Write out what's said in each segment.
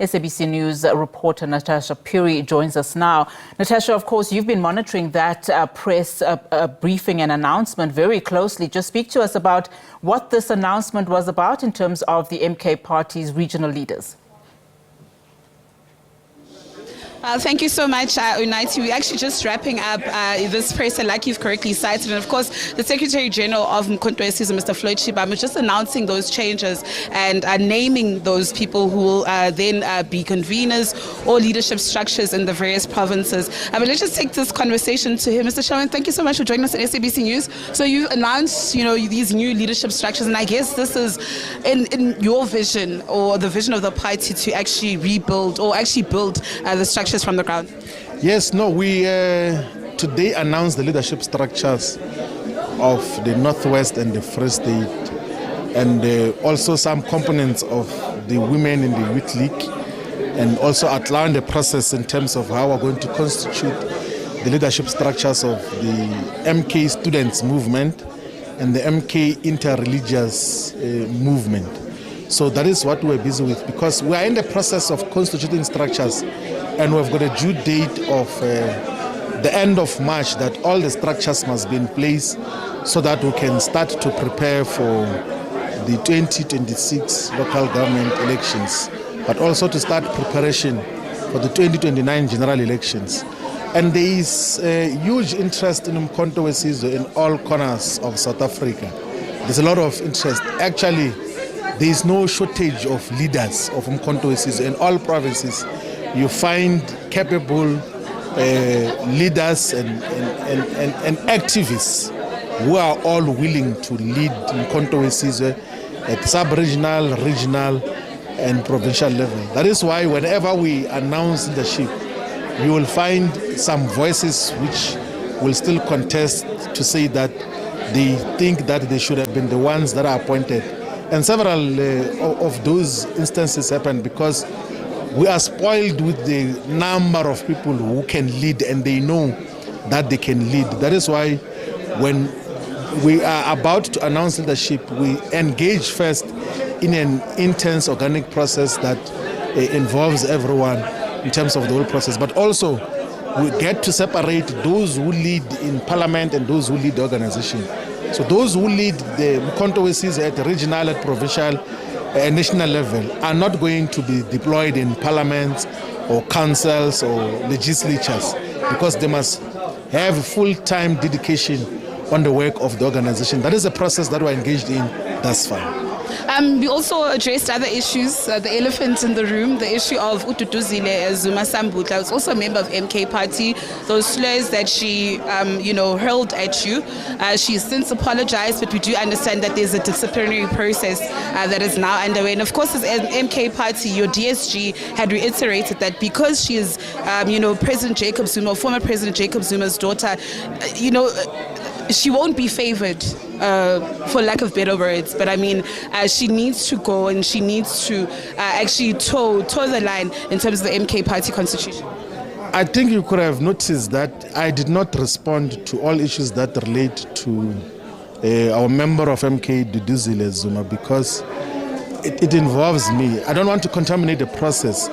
SABC News reporter Natasha Phiri joins us now. Natasha, of course, you've been monitoring that press briefing and announcement very closely. Just speak to us about what this announcement was about in terms of the MK Party's regional leaders. Thank you so much, United. We're actually just wrapping up this press, and like you've correctly cited, and of course, the Secretary General of Umkhonto, Mr. Floyd Shivambu, just announcing those changes and naming those people who will then be conveners or leadership structures in the various provinces. But let's just take this conversation to him. Mr. Shivambu, thank you so much for joining us at SABC News. So you announced, these new leadership structures, and I guess this is in your vision or the vision of the party to actually rebuild or actually build the structures from the ground. Yes, no, we today announced the leadership structures of the Northwest and the Free State, and also some components of the Women in the Youth League, and also outline the process in terms of how we're going to constitute the leadership structures of the MK Students Movement and the MK Interreligious Movement. So that is what we're busy with, because we are in the process of constituting structures, and we've got a due date of the end of March that all the structures must be in place so that we can start to prepare for the 2026 local government elections, but also to start preparation for the 2029 general elections. And there is a huge interest in Umkhonto weSizwe in all corners of South Africa. There's a lot of interest. Actually, there is no shortage of leaders of Umkhonto weSizwe in all provinces. You find capable leaders and activists who are all willing to lead Umkhonto weSizwe at sub-regional, regional, and provincial level. That is why whenever we announce leadership, you will find some voices which will still contest to say that they think that they should have been the ones that are appointed. And several of those instances happen because we are spoiled with the number of people who can lead, and they know that they can lead. That is why when we are about to announce leadership, we engage first in an intense organic process that involves everyone in terms of the whole process. But also, we get to separate those who lead in parliament and those who lead the organization. So those who lead the Umkhonto weSizwe at the regional, at provincial, and national level are not going to be deployed in parliaments or councils or legislatures, because they must have full-time dedication on the work of the organization. That is a process that we're engaged in thus far. We also addressed other issues, the elephant in the room, the issue of uDuduzile Zuma Sambutla, who's also a member of MK Party, those slurs that she, hurled at you. She's since apologized, but we do understand that there's a disciplinary process that is now underway. And of course, as an MK Party, your DSG had reiterated that because she is, President Jacob Zuma, former President Jacob Zuma's daughter, she won't be favored, for lack of better words, but I mean, she needs to go and she needs to actually toe the line in terms of the MK Party constitution. I think you could have noticed that I did not respond to all issues that relate to our member of MK, Duduzile Zuma, because it involves me. I don't want to contaminate the process.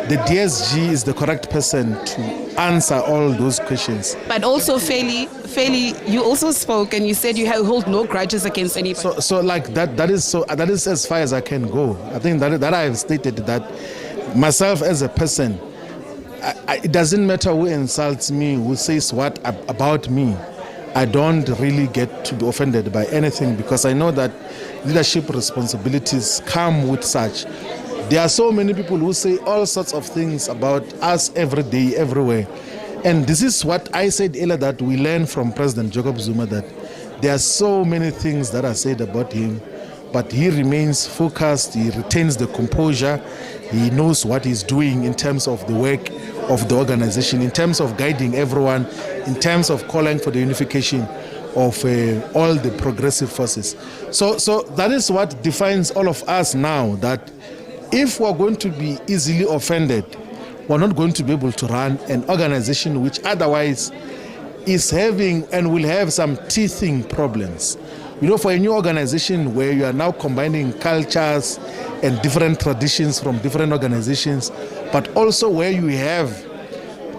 The DSG is the correct person to answer all those questions. But also, Feli, you also spoke and you said you hold no grudges against anybody. So like that is as far as I can go. I think that I have stated that myself as a person, it doesn't matter who insults me, who says what about me. I don't really get to be offended by anything, because I know that leadership responsibilities come with such. There are so many people who say all sorts of things about us every day, everywhere. And this is what I said earlier, that we learn from President Jacob Zuma, that there are so many things that are said about him, but he remains focused, he retains the composure, he knows what he's doing in terms of the work of the organization, in terms of guiding everyone, in terms of calling for the unification of all the progressive forces. So that is what defines all of us now, that if we're going to be easily offended, we're not going to be able to run an organization which otherwise is having and will have some teething problems. You know, for a new organization where you are now combining cultures and different traditions from different organizations, but also where you have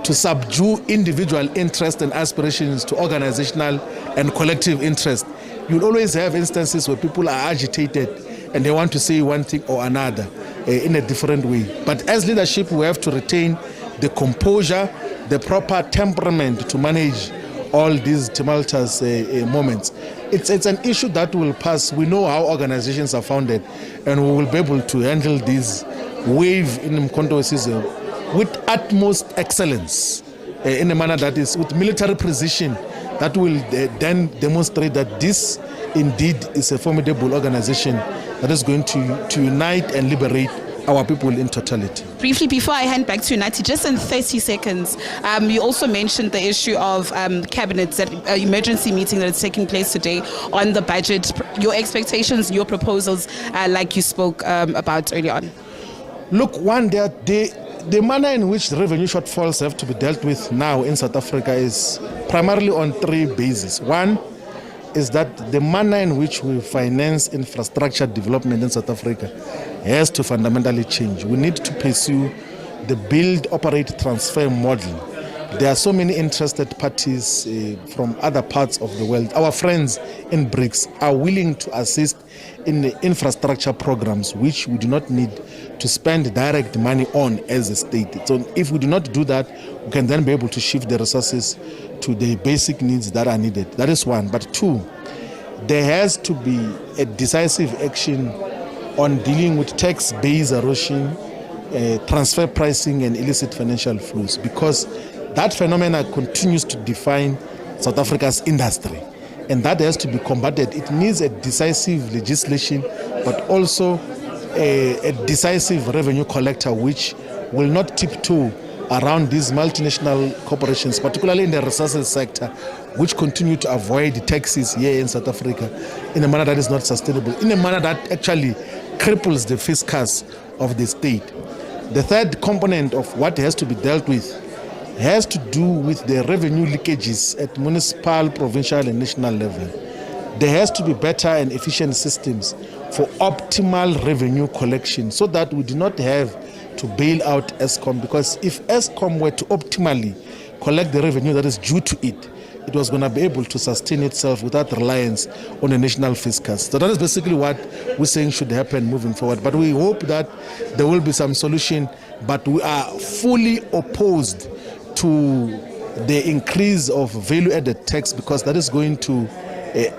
to subdue individual interest and aspirations to organizational and collective interest. You'll always have instances where people are agitated and they want to say one thing or another in a different way. But as leadership, we have to retain the composure, the proper temperament to manage all these tumultuous moments. It's an issue that will pass. We know how organizations are founded, and we will be able to handle this wave in Umkhonto weSizwe with utmost excellence, in a manner that is with military precision, that will then demonstrate that this indeed is a formidable organization that is going to unite and liberate our people in totality. Briefly, before I hand back to Nati, just in 30 seconds, you also mentioned the issue of cabinets, that emergency meeting that is taking place today on the budget, your expectations, your proposals, like you spoke about earlier on. Look, one, the manner in which the revenue shortfalls have to be dealt with now in South Africa is primarily on three bases. One is that the manner in which we finance infrastructure development in South Africa has to fundamentally change. We need to pursue the build, operate, transfer model. There are so many interested parties from other parts of the world. Our friends in BRICS are willing to assist in the infrastructure programs, which we do not need to spend direct money on as a state. So if we do not do that, we can then be able to shift the resources to the basic needs that are needed. That is one. But two, there has to be a decisive action on dealing with tax base erosion, transfer pricing, and illicit financial flows, because that phenomena continues to define South Africa's industry, and that has to be combated. It needs a decisive legislation, but also a decisive revenue collector which will not tiptoe around these multinational corporations, particularly in the resources sector, which continue to avoid taxes here in South Africa in a manner that is not sustainable, in a manner that actually cripples the fiscus of the state. The third component of what has to be dealt with has to do with the revenue leakages at municipal, provincial, and national level. There has to be better and efficient systems for optimal revenue collection so that we do not have to bail out Eskom, because if Eskom were to optimally collect the revenue that is due to it, it was going to be able to sustain itself without reliance on the national fiscus. So that is basically what we're saying should happen moving forward. But we hope that there will be some solution, but we are fully opposed to the increase of value-added tax, because that is going to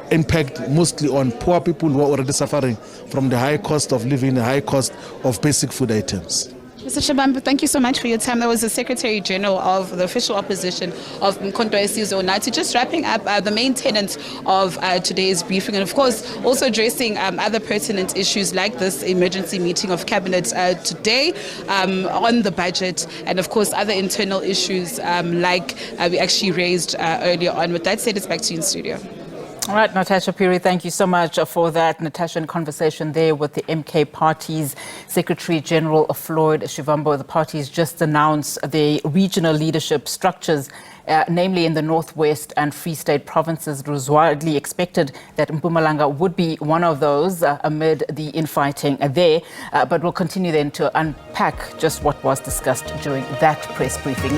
impact mostly on poor people who are already suffering from the high cost of living, the high cost of basic food items. Mr. Shivambu, thank you so much for your time. That was the Secretary General of the official opposition of Umkhonto weSizwe. Now, just wrapping up the main tenets of today's briefing, and of course also addressing other pertinent issues like this emergency meeting of cabinet today on the budget, and of course other internal issues like we actually raised earlier on. With that said, it's back to you in studio. All right, Natasha Phiri, thank you so much for that. Natasha, in conversation there with the MK Party's Secretary General Floyd Shivambu. The parties just announced the regional leadership structures, namely in the Northwest and Free State provinces. It was widely expected that Mpumalanga would be one of those amid the infighting there. But we'll continue then to unpack just what was discussed during that press briefing.